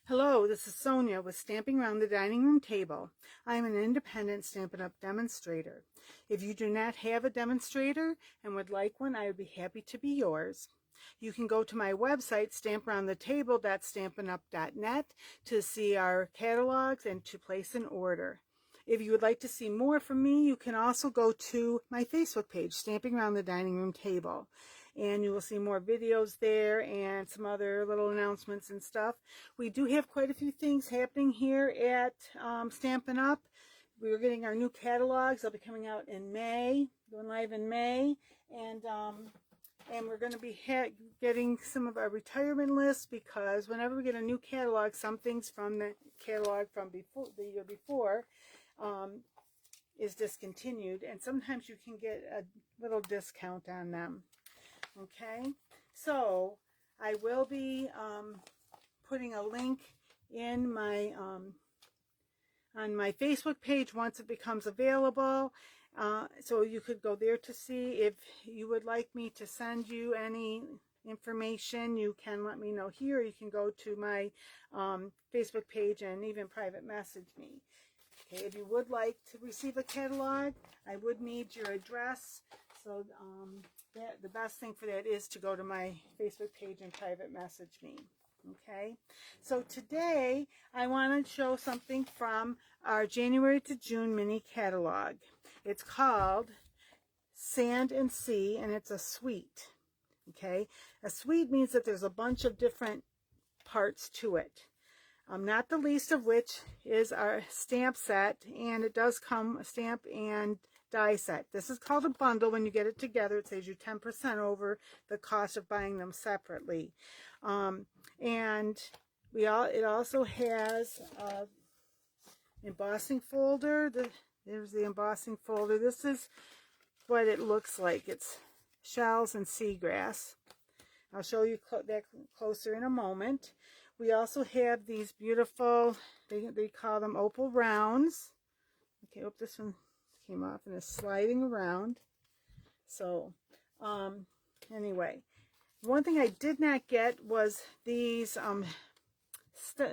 Hello, this is Sonia with Stamping Around the Dining Room Table. I am an independent Stampin' Up! Demonstrator. If you do not have a demonstrator and would like one, I would be happy to be yours. You can go to my website, stamparoundthetable.stampinup.net, to see our catalogs and to place an order. If you would like to see more from me, you can also go to my Facebook page, Stamping Around the Dining Room Table. And you will see more videos there and some other little announcements and stuff. We do have quite a few things happening here at Stampin' Up! We're getting our new catalogs. They'll be coming out in May, going live in May. And we're going to be getting some of our retirement lists, because whenever we get a new catalog, some things from the catalog from the year before is discontinued, and sometimes you can get a little discount on them. Okay, so I will be putting a link in my on my Facebook page once it becomes available, so you could go there to see. If you would like me to send you any information, you can let me know here. You can go to my Facebook page and even private message me. Okay, if you would like to receive a catalog, I would need your address. So the best thing for that is to go to my Facebook page and private message me. Okay, so today I want to show something from our January to June mini catalog. It's called Sand and Sea, and it's a suite. Okay, a suite means that there's a bunch of different parts to it. Not the least of which is our stamp set, and it does come a stamp and die set. This is called a bundle. When you get it together, it saves you 10% over the cost of buying them separately. And it also has an embossing folder. There's the embossing folder. This is what it looks like. It's shells and seagrass. I'll show you that closer in a moment. We also have these beautiful, they call them opal rounds. Okay, oh, this one came off and is sliding around. So, anyway, one thing I did not get was these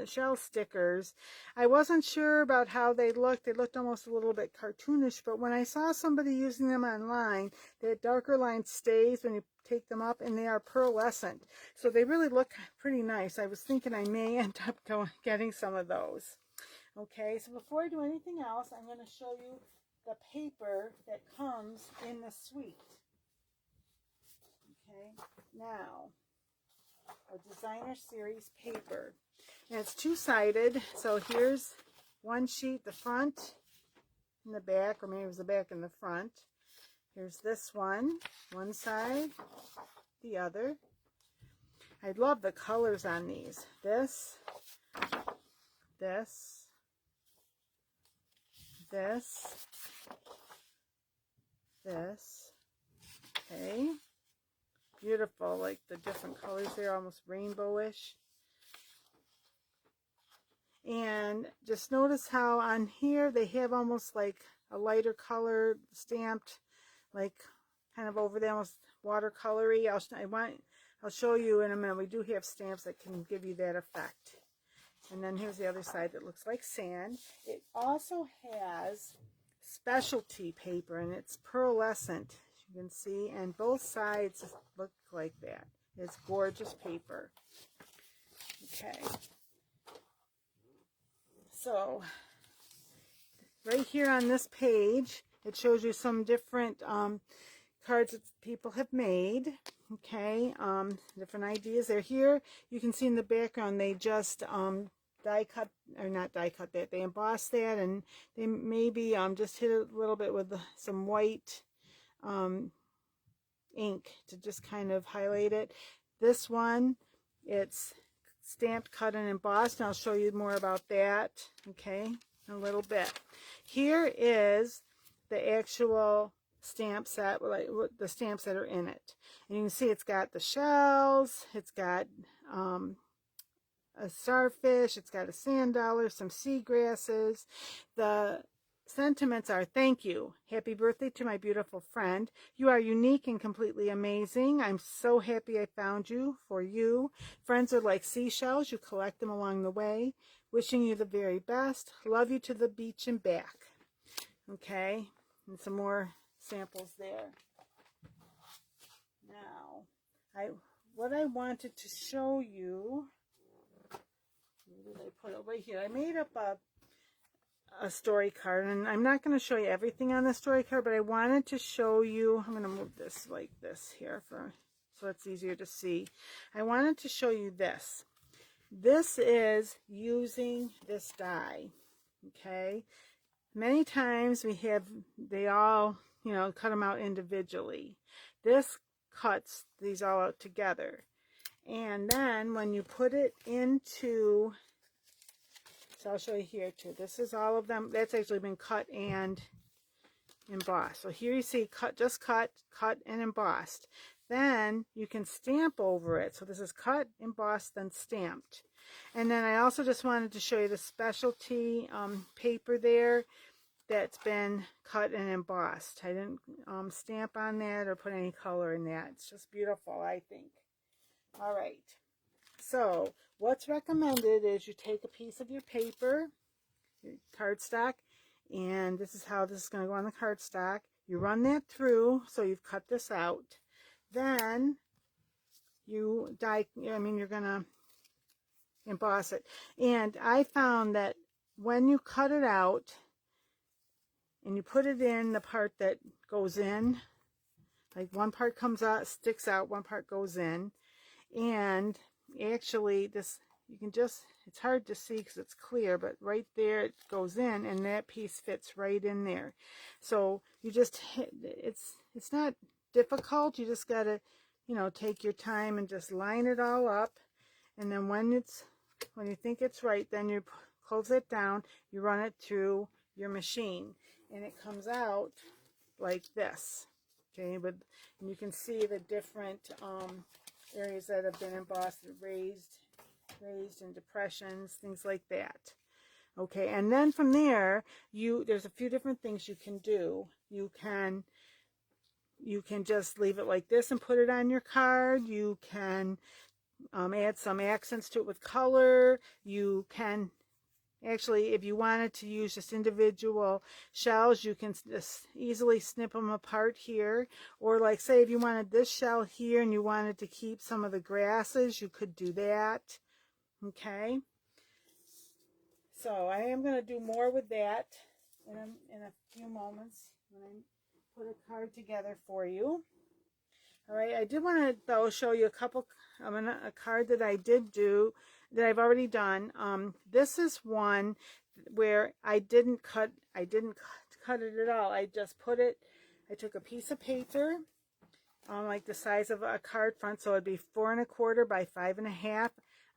shell stickers. I wasn't sure about how they looked. They looked almost a little bit cartoonish, but when I saw somebody using them online, that darker line stays when you take them up, and they are pearlescent, so they really look pretty nice. I was thinking I may end up getting some of those. Okay, so before I do anything else, I'm going to show you the paper that comes in the suite. Okay, now a designer series paper, and it's two-sided. So here's one sheet, the front and the back, or maybe it was the back and the front. Here's this one side, the other. I love the colors on these. This, okay, beautiful, like the different colors there, almost rainbowish. And just notice how on here they have almost like a lighter color stamped, like kind of over there, almost watercolory. I'll show you in a minute. We do have stamps that can give you that effect. And then here's the other side that looks like sand. It also has specialty paper, and it's pearlescent, as you can see, and both sides look like that. It's gorgeous paper. Okay. So right here on this page, it shows you some different cards that people have made. Okay, different ideas. They're here. You can see in the background they just die cut, or not die cut that, they embossed that, and they maybe just hit it a little bit with some white ink to just kind of highlight it. This one, it's stamped, cut, and embossed, and I'll show you more about that, okay, in a little bit. Here is the actual stamp set, like the stamps that are in it. And you can see it's got the shells, it's got a starfish, it's got a sand dollar, some seagrasses. The sentiments are: thank you. Happy birthday to my beautiful friend. You are unique and completely amazing. I'm so happy I found you for you. Friends are like seashells. You collect them along the way. Wishing you the very best. Love you to the beach and back. Okay, and some more samples there. Now, what I wanted to show you, where did I put it? Right here. I made up a story card, and I'm not going to show you everything on the story card, but I wanted to show you, I'm going to move this like this here so it's easier to see. I wanted to show you this. This is using this die, okay? Many times they all, cut them out individually. This cuts these all out together. And then when you put it into, so I'll show you here too. This is all of them. That's actually been cut and embossed. So here you see cut and embossed. Then you can stamp over it. So this is cut, embossed, then stamped. And then I also just wanted to show you the specialty paper there that's been cut and embossed. I didn't stamp on that or put any color in that. It's just beautiful, I think. All right. So what's recommended is you take a piece of your paper, your cardstock, and this is how this is going to go on the cardstock. You run that through, so you've cut this out. Then you're going to emboss it. And I found that when you cut it out and you put it in the part that goes in, like one part comes out, sticks out, one part goes in, and actually this, you can just, it's hard to see because it's clear, but right there it goes in, and that piece fits right in there. So you just, it's not difficult. You just got to, take your time and just line it all up. And then when you think it's right, then you close it down, you run it through your machine, and it comes out like this. Okay, and you can see the different areas that have been embossed, raised and depressions, things like that. Okay, and then from there, there's a few different things you can do. You can just leave it like this and put it on your card. You can add some accents to it with color. You can actually, if you wanted to use just individual shells, you can just easily snip them apart here. Or like, say, if you wanted this shell here and you wanted to keep some of the grasses, you could do that. Okay. So I am going to do more with that in a few moments when I put a card together for you. All right, I did want to, though, show you a card that I did do, that I've already done. This is one where I didn't cut it at all. I just I took a piece of paper, like the size of a card front, so it'd be 4 1/4 by 5 1/2.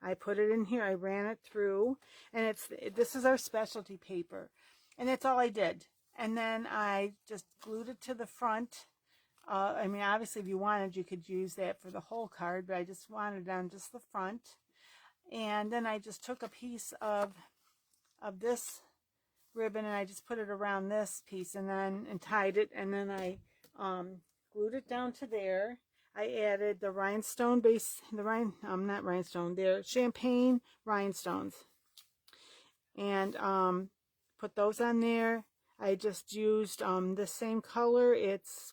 I put it in here, I ran it through, and this is our specialty paper, and that's all I did. And then I just glued it to the front. Obviously, if you wanted, you could use that for the whole card, but I just wanted it on just the front. And then I just took a piece of this ribbon, and I just put it around this piece, and tied it, and then I glued it down to there. I added the rhinestone base, not rhinestone, they're champagne rhinestones, and put those on there. I just used the same color. It's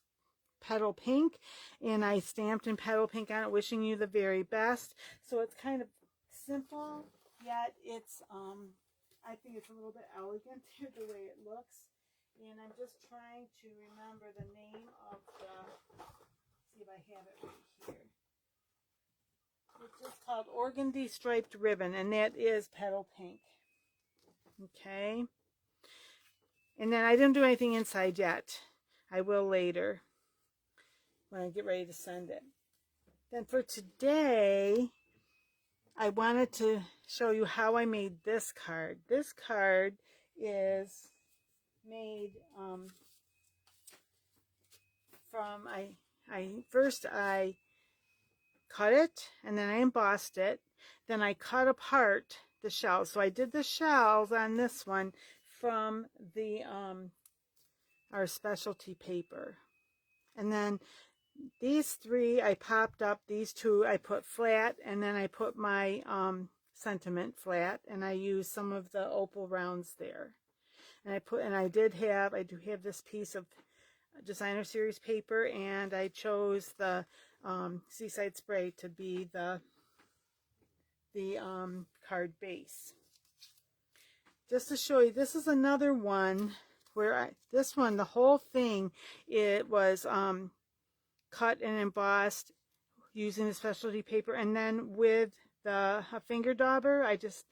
petal pink, and I stamped in petal pink on it, wishing you the very best. So it's kind of simple, yet it's I think it's a little bit elegant here, the way it looks. And I'm just trying to remember the name of see if I have it right here. It's just called Organdy Striped Ribbon, and that is petal pink. Okay, and then I didn't do anything inside yet. I will later when I get ready to send it. Then for today, I wanted to show you how I made this card. This card is made from, first I cut it, and then I embossed it. Then I cut apart the shells. So I did the shells on this one from the our specialty paper. And then these three I popped up, these two I put flat, and then I put my sentiment flat, and I used some of the opal rounds there. And I do have this piece of designer series paper, and I chose the Seaside Spray to be the card base. Just to show you, this is another one where this one, the whole thing, it was cut and embossed using the specialty paper, and then with the finger dauber, I just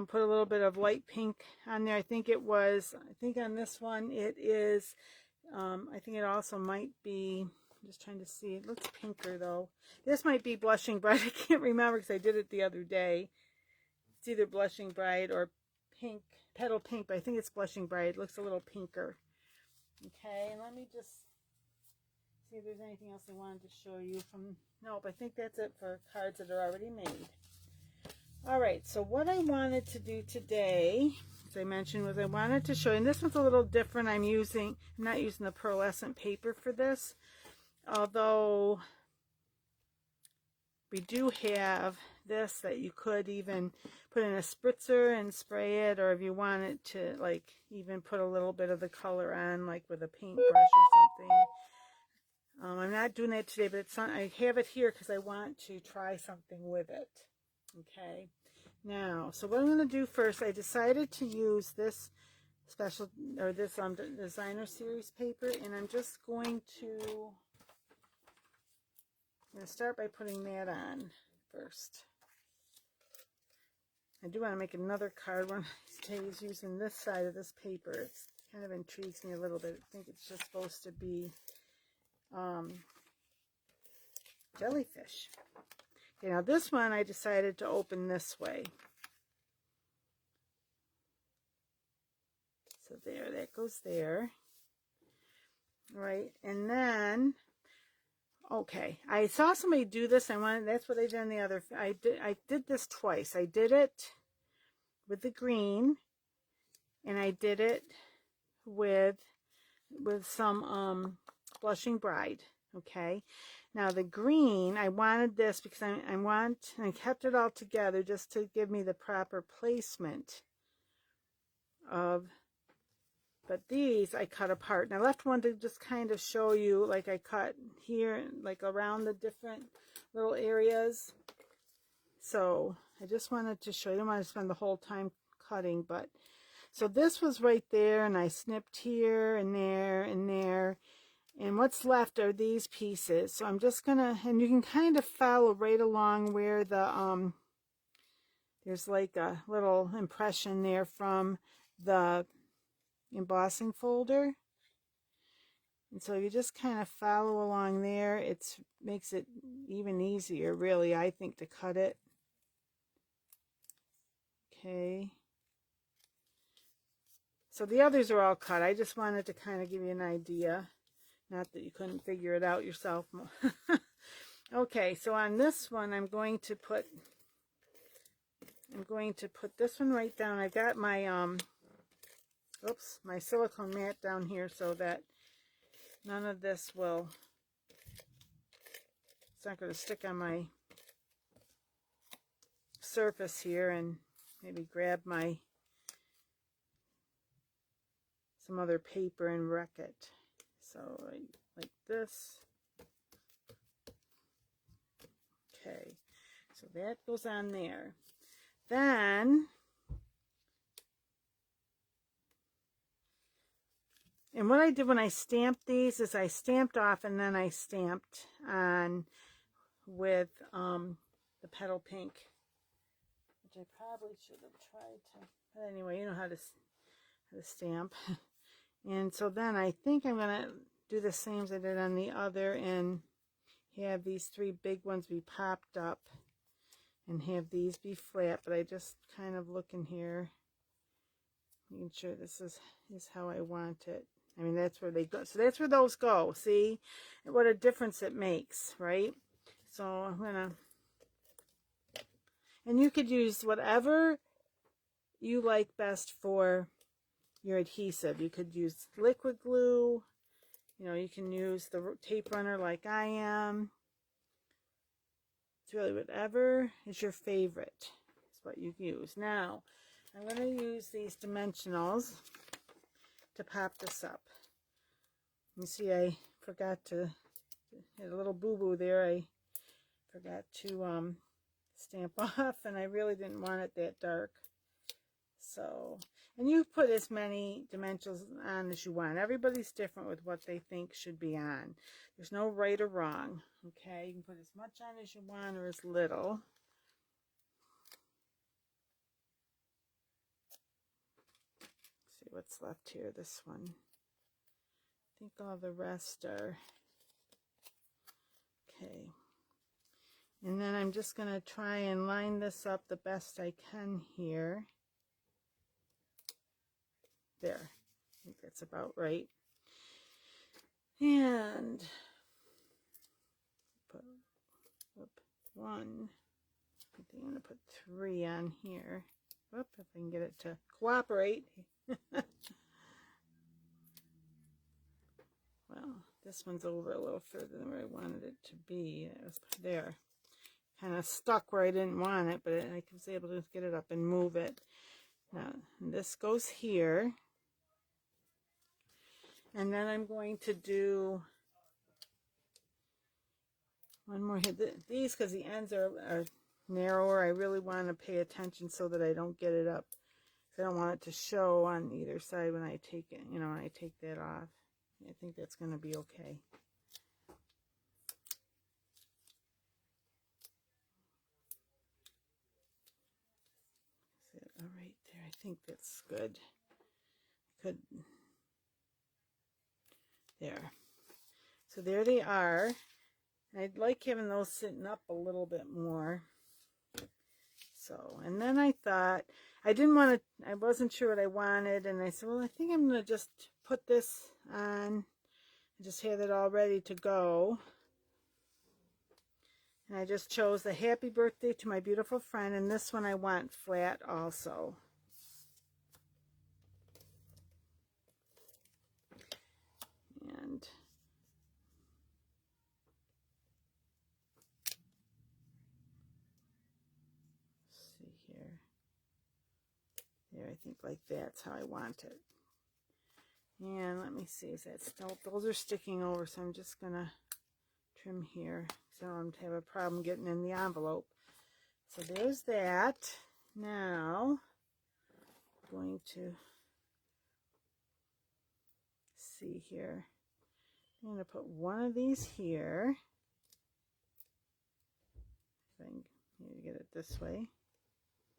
put a little bit of light pink on there. I think on this one it is, I think it also might be, I'm just trying to see, it looks pinker though. This might be Blushing Bride. I can't remember because I did it the other day. It's either Blushing Bride or pink, petal pink, but I think it's Blushing Bride. It looks a little pinker. Okay, and let me just see if there's anything else I wanted to show you from, nope, I think that's it for cards that are already made. All right, so what I wanted to do today, as I mentioned, was I wanted to show you, and this one's a little different. I'm not using the pearlescent paper for this, although we do have this that you could even put in a spritzer and spray it, or if you wanted to, like, even put a little bit of the color on, like with a paintbrush or something. I'm not doing that today, but I have it here because I want to try something with it. Okay, now, so what I'm going to do first, I decided to use this designer series paper, and I'm just going to start by putting that on first. I do want to make another card one of these days using this side of this paper. It kind of intrigues me a little bit. I think it's just supposed to be jellyfish. Okay, now this one I decided to open this way. So there, that goes there. All right, and then, okay, I saw somebody do this. That's what I did on the other. I did this twice. I did it with the green, and I did it with some Blushing Bride. Okay, now the green, I wanted this because I kept it all together just to give me the proper placement of, but these I cut apart, and I left one to just kind of show you, like I cut here, like around the different little areas. So I just wanted to show you. I don't want to spend the whole time cutting, but so this was right there, and I snipped here and there and there. And what's left are these pieces. So I'm just gonna, and you can kind of follow right along where the there's like a little impression there from the embossing folder. And so you just kind of follow along there. It makes it even easier, really, I think, to cut it. Okay. So the others are all cut. I just wanted to kind of give you an idea. Not that you couldn't figure it out yourself. Okay, so on this one, I'm going to put this one right down. I got my my silicone mat down here so that none of this will, it's not going to stick on my surface here, and maybe grab some other paper and wreck it. So like this. Okay, so that goes on there. Then, and what I did when I stamped these is I stamped off, and then I stamped on with the petal pink, which I probably should have tried to, but anyway, you know how to stamp. And so then I think I'm going to do the same as I did on the other, and have these three big ones be popped up and have these be flat, but I just kind of look in here, making sure this is how I want it. I mean, that's where they go. So that's where those go. See what a difference it makes, right? So I'm going to, and you could use whatever you like best for your adhesive. You could use liquid glue, you know, you can use the tape runner like I am. It's really whatever is your favorite is what you use. Now, I'm going to use these dimensionals to pop this up. You see, I forgot to, had a little boo-boo there. I forgot to stamp off, and I really didn't want it that dark. So, and you put as many dimensionals on as you want. Everybody's different with what they think should be on. There's no right or wrong, okay? You can put as much on as you want or as little. Let's see what's left here, this one. I think all the rest are okay. And then I'm just going to try and line this up the best I can here. There. I think that's about right. And put one. I think I'm going to put 3 on here. Whoop, if I can get it to cooperate. Well, this one's over a little further than where I wanted it to be. It was there. Kind of stuck where I didn't want it, but I was able to get it up and move it. Now, this goes here. And then I'm going to do one more here. These, because the ends are narrower, I really want to pay attention so that I don't get it up. I don't want it to show on either side when I take it, you know, when I take that off. I think that's going to be okay. All right there, I think that's good. Could, there. So there they are. I'd like having those sitting up a little bit more. So, and then I thought, I didn't want to, I wasn't sure what I wanted, and I said, well, I think I'm going to just put this on. I just have it all ready to go. And I just chose the happy birthday to my beautiful friend, and this one I want flat also. And let's see here. There, I think like that's how I want it. And let me see, is that still, those are sticking over, so I'm just gonna trim here so I don't have a problem getting in the envelope. So there's that. Now I'm going to see here. I'm going to put one of these here. If I can maybe get it this way.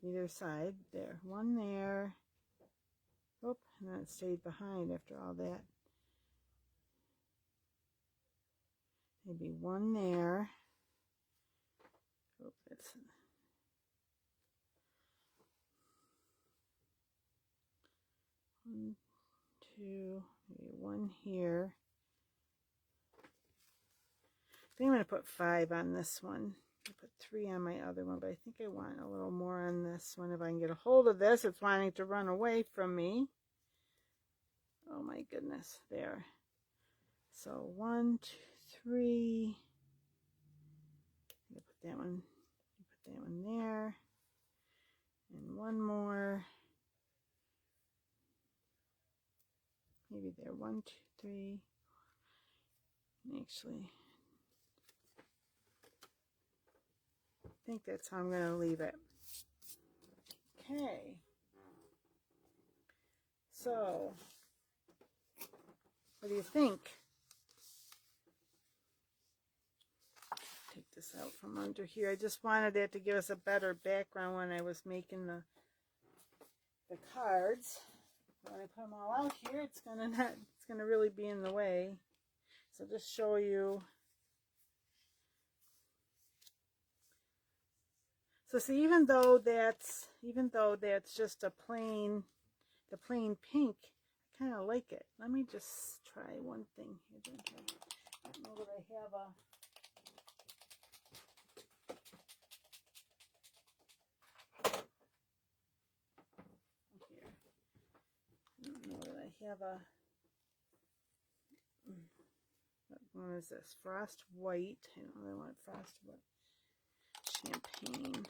Either side. There. One there. Oop, and then it stayed behind after all that. Maybe one there. Oop, that's... One, two, maybe one here. I think I'm going to put 5 on this one. I put 3 on my other one, but I think I want a little more on this one. If I can get a hold of this, it's wanting to run away from me. Oh my goodness, there. So 1, 2, 3. I'm going to put that one there. And one more. Maybe there, 1, 2, 3. Actually, I think that's how I'm going to leave it. Okay. So, what do you think? Take this out from under here. I just wanted that to give us a better background when I was making the cards. When I put them all out here, it's gonna really be in the way. So just show you. So see, even though that's just the plain pink, I kind of like it. Let me just try one thing here. I don't know that I have a. I don't know have a, what is this? Frost White. I don't really want Frost White. Champagne.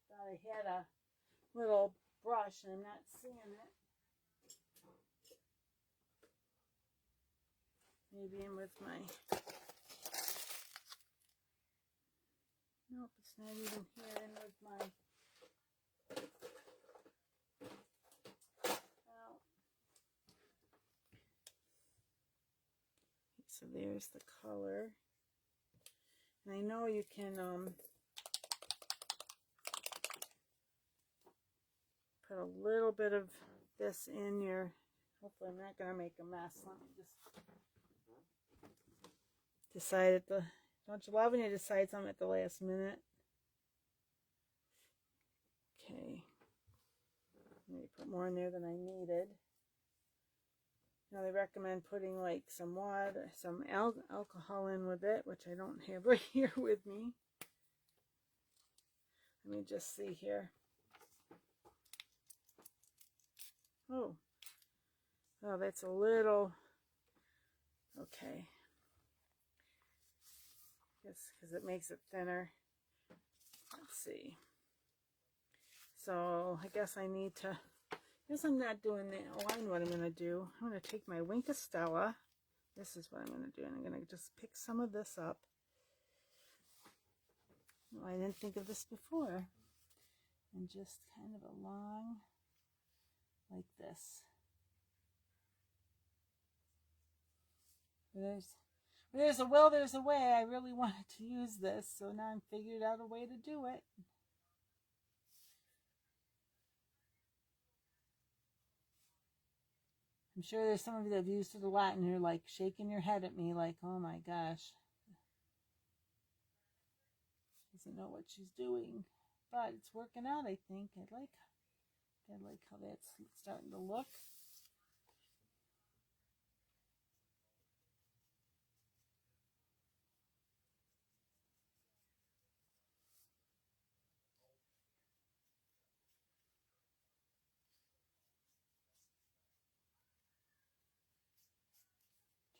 Thought I had a little brush and I'm not seeing it. Maybe in with my, nope, it's not even here in with my, well, so there's the color. And I know you can put a little bit of this in your, hopefully I'm not going to make a mess. Let me just decide at the, don't you love when you decide something at the last minute? Okay. Maybe put more in there than I needed. Now they recommend putting like some water, some alcohol in with it, which I don't have right here with me. Let me just see here. Oh, that's a little, okay. Because it makes it thinner. Let's see. So I guess I need to, I guess I'm not doing the line. What I'm going to do, I'm going to take my Wink of Stella. This is what I'm going to do. And I'm going to just pick some of this up. Oh, I didn't think of this before. And just kind of along like this. There's a will, there's a way. I really wanted to use this, so now I've figured out a way to do it. I'm sure there's some of you that have used it a lot and you're like shaking your head at me like, oh my gosh. Doesn't know what she's doing. But it's working out, I think. I like how that's starting to look.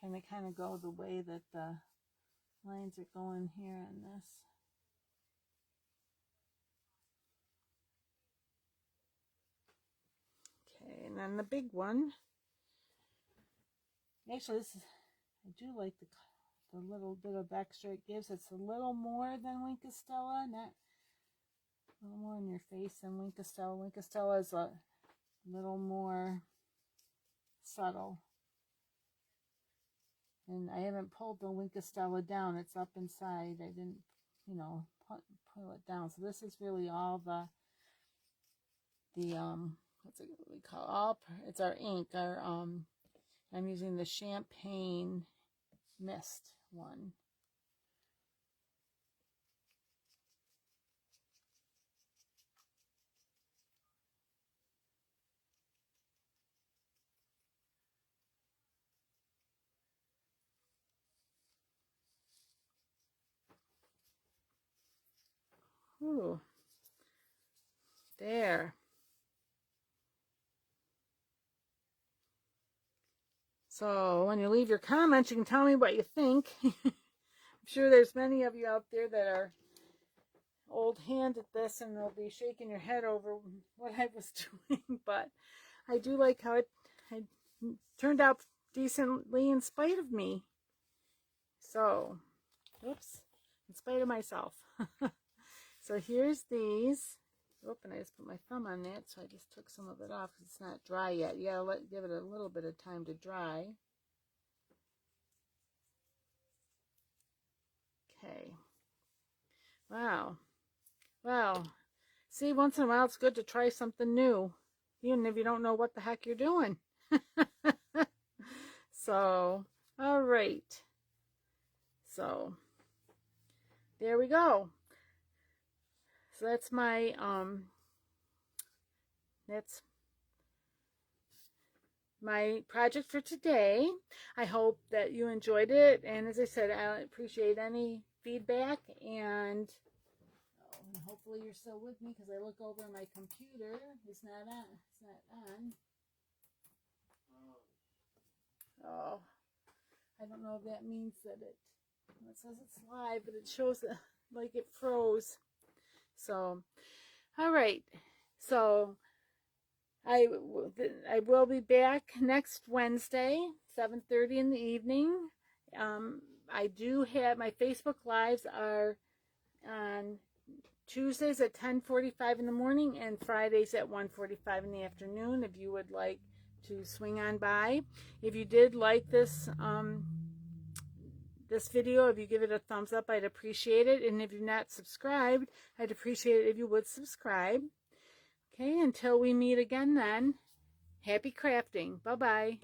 Trying to kind of go the way that the lines are going here on this. Okay, and then the big one. Actually, this is, I do like the little bit of extra it gives. It's a little more than Wink of Stella, not a little more in your face than Wink of Stella. Wink of Stella is a little more subtle. And I haven't pulled the Wink of Stella down. It's up inside. I didn't, pull it down. So this is really all the what's it we call? It's our ink. I'm using the Champagne Mist one. Ooh, there. So when you leave your comments, you can tell me what you think. I'm sure there's many of you out there that are old hand at this and they'll be shaking your head over what I was doing. But I do like how it turned out decently in spite of me. So, oops, in spite of myself. So here's these. Oh, and I just put my thumb on that, so I just took some of it off because it's not dry yet. You gotta give it a little bit of time to dry. Okay. Wow. Well, see, once in a while it's good to try something new, even if you don't know what the heck you're doing. So, all right. So, there we go. So that's my project for today. I hope that you enjoyed it, and as I said, I appreciate any feedback, and Hopefully you're still with me because I look over my computer. It's not on. It's not on. Oh, I don't know if that means that it says it's live, but it shows like it froze. So, all right. So I will be back next Wednesday, 7:30 in the evening. I do have my Facebook Lives are on Tuesdays at 10:45 in the morning and Fridays at 1:45 in the afternoon, if you would like to swing on by. If you did like this this video, if you give it a thumbs up, I'd appreciate it. And if you're not subscribed, I'd appreciate it if you would subscribe. Okay, until we meet again then, happy crafting. Bye-bye.